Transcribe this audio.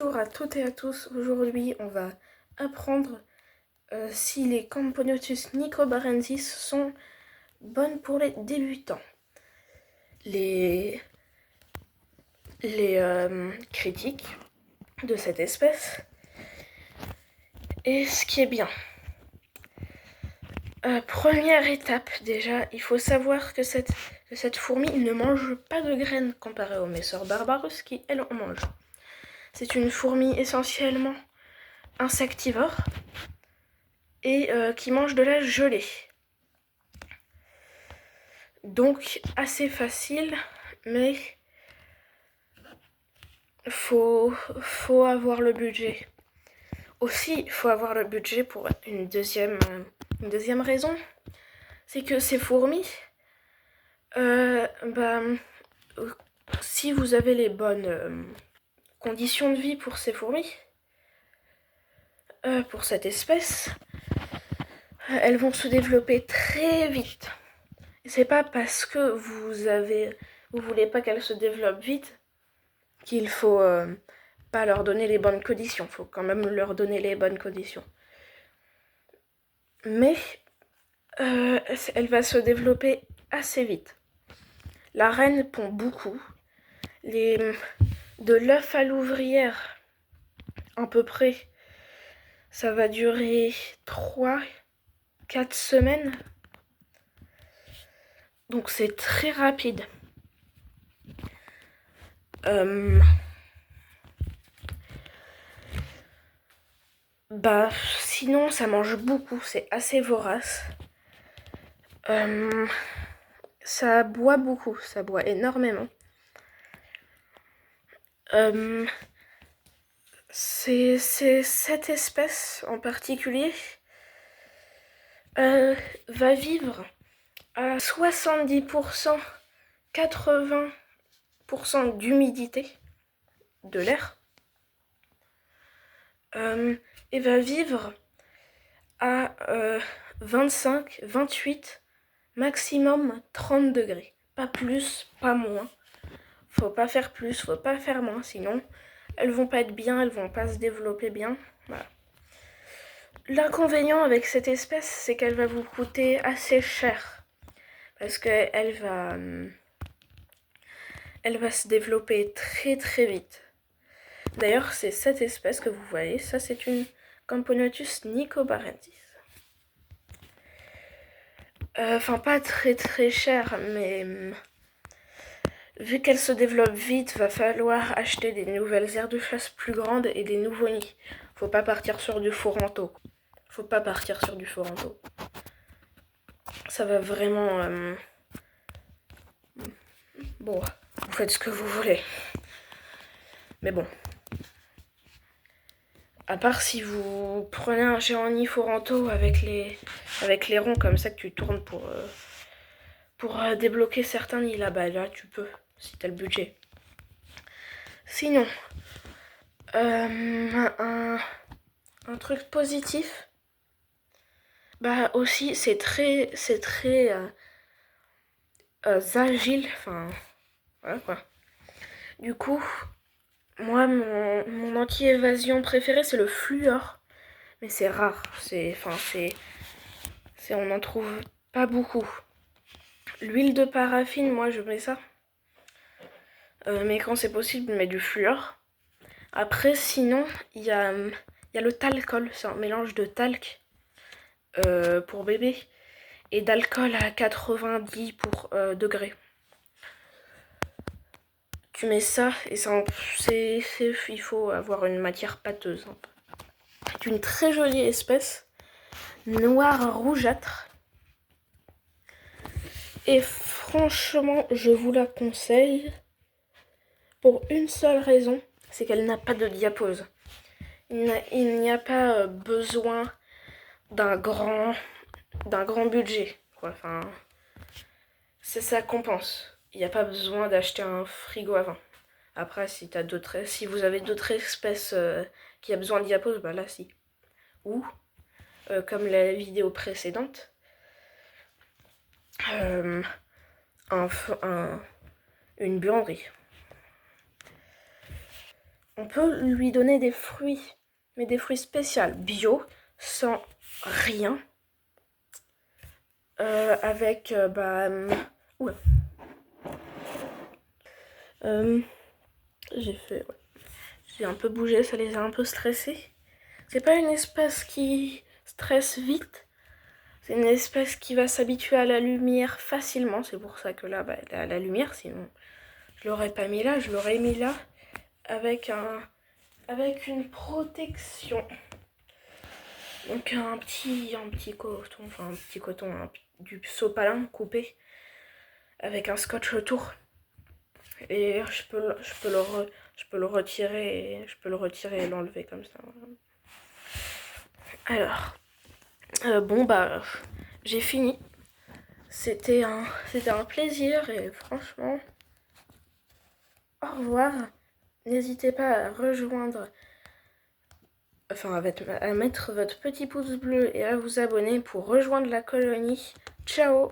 Bonjour à toutes et à tous, aujourd'hui on va apprendre si les Camponotus nicobarensis sont bonnes pour les débutants. Les critiques de cette espèce et ce qui est bien. Première étape déjà, il faut savoir que cette fourmi ne mange pas de graines comparée au Messer barbarus qui elle en mange. C'est une fourmi essentiellement insectivore et qui mange de la gelée. Donc assez facile, mais faut avoir le budget. Aussi, il faut avoir le budget pour une deuxième raison, c'est que ces fourmis, si vous avez les bonnes conditions de vie pour ces fourmis, pour cette espèce, elles vont se développer très vite. Et c'est pas parce que vous voulez pas qu'elles se développent vite qu'il faut pas leur donner les bonnes conditions. Il faut quand même leur donner les bonnes conditions. Mais elle va se développer assez vite. La reine pond beaucoup. De l'œuf à l'ouvrière, à peu près, ça va durer 3-4 semaines. Donc c'est très rapide. Sinon ça mange beaucoup, c'est assez vorace. Ça boit beaucoup, ça boit énormément. C'est cette espèce en particulier va vivre à 70%, 80% d'humidité de l'air. Et va vivre à 25, 28, maximum 30 degrés. Pas plus, pas moins. Faut pas faire plus, faut pas faire moins, sinon elles vont pas être bien, elles vont pas se développer bien. Voilà. L'inconvénient avec cette espèce, c'est qu'elle va vous coûter assez cher. Parce qu'elle va se développer très très vite. D'ailleurs, c'est cette espèce que vous voyez, ça c'est une Camponotus nicobarensis. Enfin, pas très très cher, mais vu qu'elle se développe vite, va falloir acheter des nouvelles aires de chasse plus grandes et des nouveaux nids. Faut pas partir sur du Foranto. Ça va vraiment... Bon, vous faites ce que vous voulez. Mais bon. À part si vous prenez un géant nid Foranto avec les ronds comme ça que tu tournes pour débloquer certains nids là-bas. Là, tu peux, si t'as le budget. Sinon, un truc positif, aussi, c'est très agile, enfin, voilà quoi. Du coup, moi, mon anti-évasion préféré, c'est le fluor. Mais c'est rare, on n'en trouve pas beaucoup. L'huile de paraffine, moi, je mets ça. Mais quand c'est possible, je mets du fluor. Après, sinon, il y a le talcol. C'est un mélange de talc pour bébé et d'alcool à 90 degrés. Tu mets ça et il faut avoir une matière pâteuse. C'est une très jolie espèce, noire rougeâtre. Et franchement, je vous la conseille pour une seule raison, c'est qu'elle n'a pas de diapause. Il n'y a pas besoin d'un grand budget, quoi. Enfin, ça compense. Il n'y a pas besoin d'acheter un frigo à vin. Après, si vous avez d'autres espèces qui a besoin de diapause, là si. Ou, comme la vidéo précédente, une buanderie. on peut lui donner des fruits, mais des fruits spéciaux, bio, sans rien. Avec, oula. J'ai un peu bougé, ça les a un peu stressés. C'est pas une espèce qui stresse vite. C'est une espèce qui va s'habituer à la lumière facilement. C'est pour ça que là, elle est à la lumière. Sinon, je l'aurais pas mis là. Je l'aurais mis là avec une protection. Donc un petit coton, du sopalin coupé avec un scotch autour. Et je peux le retirer et l'enlever comme ça. Alors, j'ai fini. C'était un plaisir et franchement, au revoir. N'hésitez pas à à mettre votre petit pouce bleu et à vous abonner pour rejoindre la colonie. Ciao!